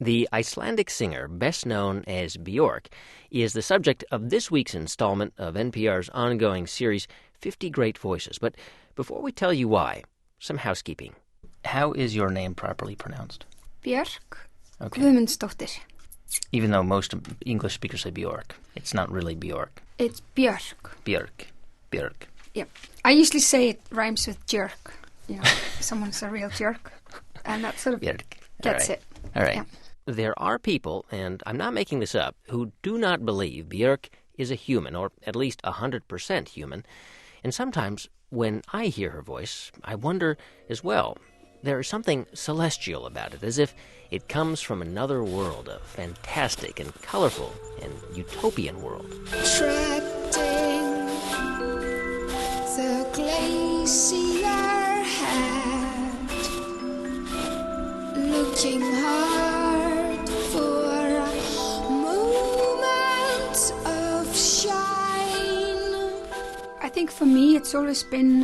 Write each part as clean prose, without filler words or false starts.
The Icelandic singer, best known as Bjork, is the subject of this week's installment of NPR's ongoing series, 50 Great Voices. But before we tell you why, some housekeeping. How is your name properly pronounced? Bjork. Okay. Guðmundsdóttir. Even though most English speakers say Bjork, it's not really Bjork. It's Bjork. Bjork. Yep. I usually say it rhymes with jerk. You know, someone's a real jerk. And that sort of Bjork. gets it. All right. Yeah. There are people, and I'm not making this up, who do not believe Bjork is a human, or at least 100% human. And sometimes when I hear her voice, I wonder as well. There is something celestial about it, as if it comes from another world, a fantastic and colorful and utopian world. Trapped in the glacier hat, looking hard for a moment of shine. I think for me it's always been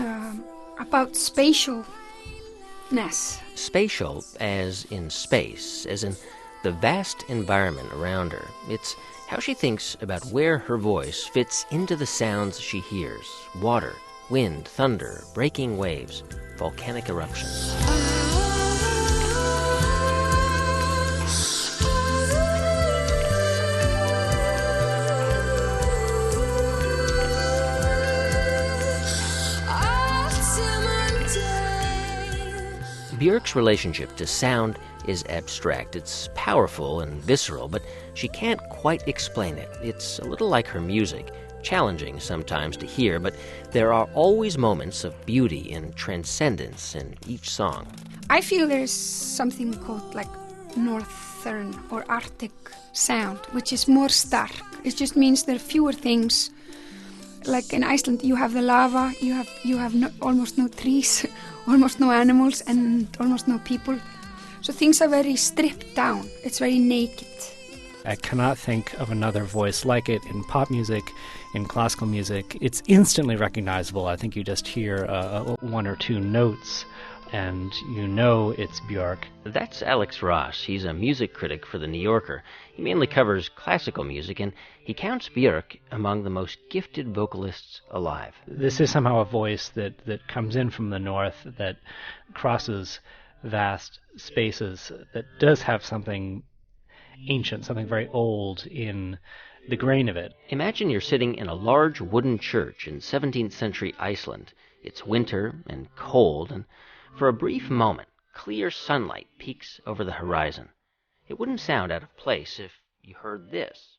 about spatialness. Spatial as in space, as in the vast environment around her. It's how she thinks about where her voice fits into the sounds she hears. Water, wind, thunder, breaking waves, volcanic eruptions. Bjork's relationship to sound is abstract. It's powerful and visceral, but she can't quite explain it. It's a little like her music, challenging sometimes to hear, but there are always moments of beauty and transcendence in each song. I feel there's something called like northern or Arctic sound, which is more stark. It just means there are fewer things. Like in Iceland, you have the lava, you have almost no trees, almost no animals, and almost no people. So things are very stripped down. It's very naked. I cannot think of another voice like it in pop music, in classical music. It's instantly recognizable. I think you just hear one or two notes, and you know it's Bjork. That's Alex Ross. He's a music critic for The New Yorker. He mainly covers classical music, and he counts Bjork among the most gifted vocalists alive. This is somehow a voice that comes in from the north, that crosses vast spaces, that does have something ancient, something very old in the grain of it. Imagine you're sitting in a large wooden church in 17th century Iceland. It's winter and cold, and for a brief moment, clear sunlight peeks over the horizon. It wouldn't sound out of place if you heard this.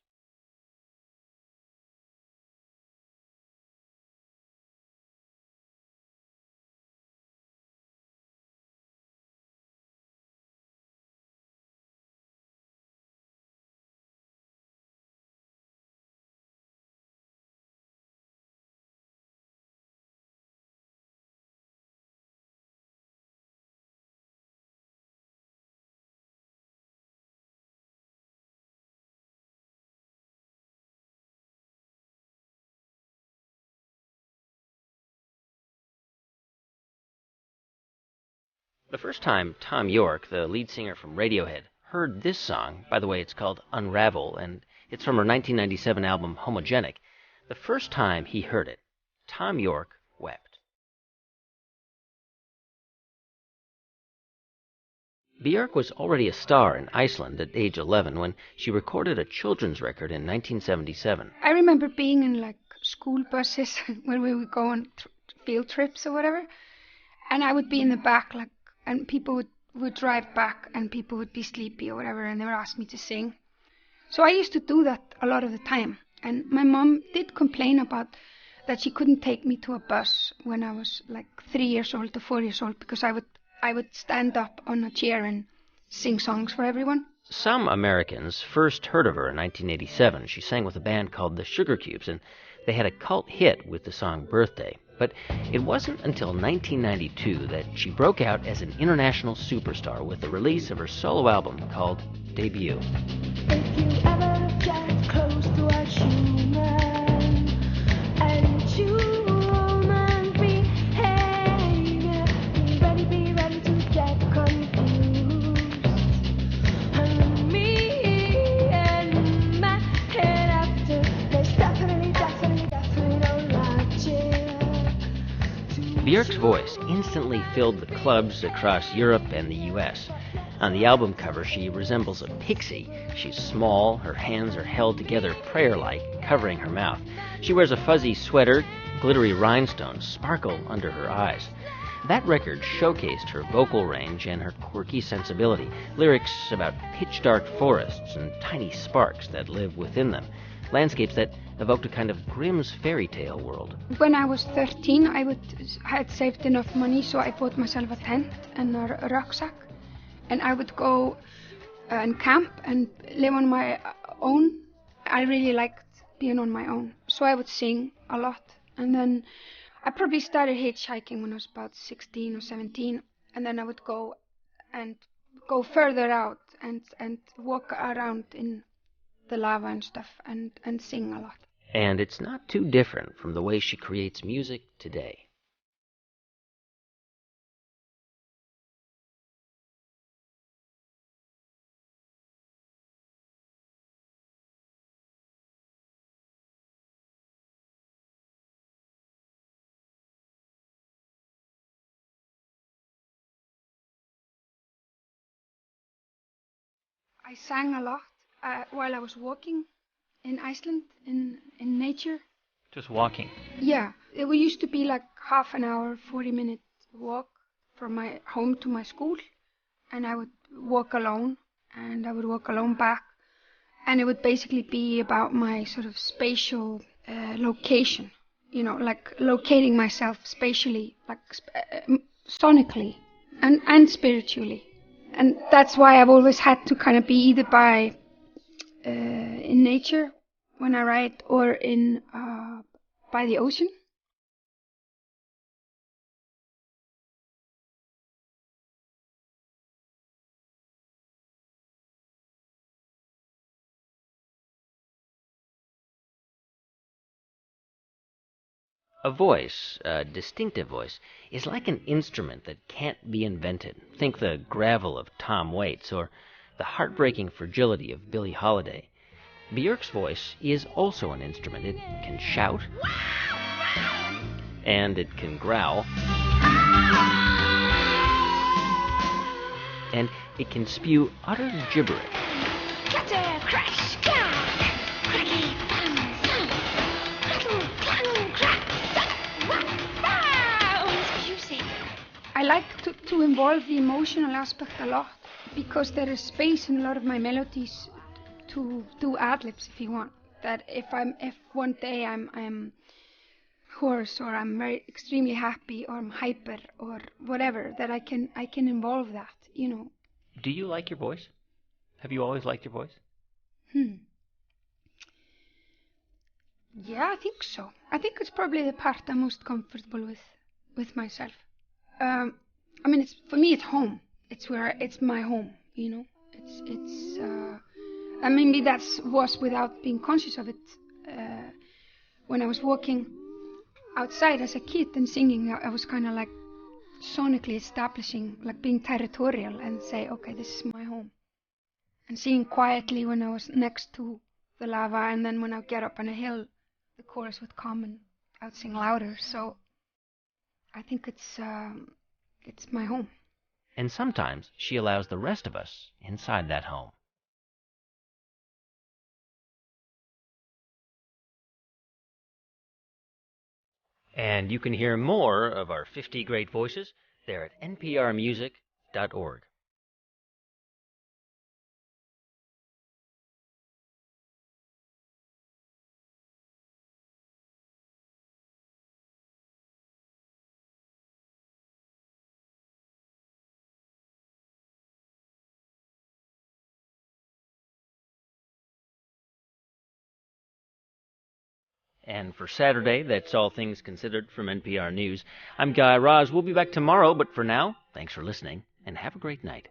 The first time Tom York, the lead singer from Radiohead, heard this song, by the way, it's called Unravel, and it's from her 1997 album Homogenic. The first time he heard it, Tom York wept. Bjork was already a star in Iceland at age 11 when she recorded a children's record in 1977. I remember being in like school buses where we would go on field trips or whatever, and I would be in the back, like, and people would drive back and people would be sleepy or whatever, and they would ask me to sing. So I used to do that a lot of the time. And my mom did complain about that she couldn't take me to a bus when I was like 3 years old or 4 years old, because I would stand up on a chair and sing songs for everyone. Some Americans first heard of her in 1987. She sang with a band called the Sugar Cubes, and they had a cult hit with the song Birthday. But it wasn't until 1992 that she broke out as an international superstar with the release of her solo album called Debut. If you ever get close to a human and human behavior, be ready to get confused. And Bjork's voice instantly filled the clubs across Europe and the US. On the album cover, she resembles a pixie. She's small, her hands are held together prayer-like, covering her mouth. She wears a fuzzy sweater, glittery rhinestones sparkle under her eyes. That record showcased her vocal range and her quirky sensibility, lyrics about pitch-dark forests and tiny sparks that live within them, landscapes that evoked a kind of Grimm's fairy tale world. When I was 13, I had saved enough money, so I bought myself a tent and a rucksack, and I would go and camp and live on my own. I really liked being on my own, so I would sing a lot. And then I probably started hitchhiking when I was about 16 or 17, and then I would go further out and walk around in the lava and stuff and sing a lot. And it's not too different from the way she creates music today. I sang a lot while I was walking in Iceland in nature. Just walking. Yeah, it used to be like half an hour, 40-minute walk from my home to my school, and I would walk alone, and I would walk alone back, and it would basically be about my sort of spatial location, like locating myself spatially, like sonically and spiritually. And that's why I've always had to kind of be either in nature when I write or by the ocean. A voice, a distinctive voice, is like an instrument that can't be invented. Think the gravel of Tom Waits or the heartbreaking fragility of Billie Holiday. Bjork's voice is also an instrument. It can shout, and it can growl, and it can spew utter gibberish. Clatter, crash, clack, cracky, bang, bang, rattle, clang, crack, thud, whack, bounce, music. I like to involve the emotional aspect a lot because there is space in a lot of my melodies to do ad-libs if you want. That if one day I'm hoarse or I'm very extremely happy or I'm hyper or whatever, that I can involve that, Do you like your voice? Have you always liked your voice? Yeah, I think so. I think it's probably the part I'm most comfortable with myself. I mean, for me, it's home. It's my home. And maybe that was without being conscious of it. When I was walking outside as a kid and singing, I was kind of like sonically establishing, like being territorial and say, okay, this is my home. And singing quietly when I was next to the lava, and then when I would get up on a hill, the chorus would come and I would sing louder. So I think it's my home. And sometimes she allows the rest of us inside that home. And you can hear more of our 50 great voices there at nprmusic.org. And for Saturday, that's All Things Considered from NPR News. I'm Guy Raz. We'll be back tomorrow, but for now, thanks for listening, and have a great night.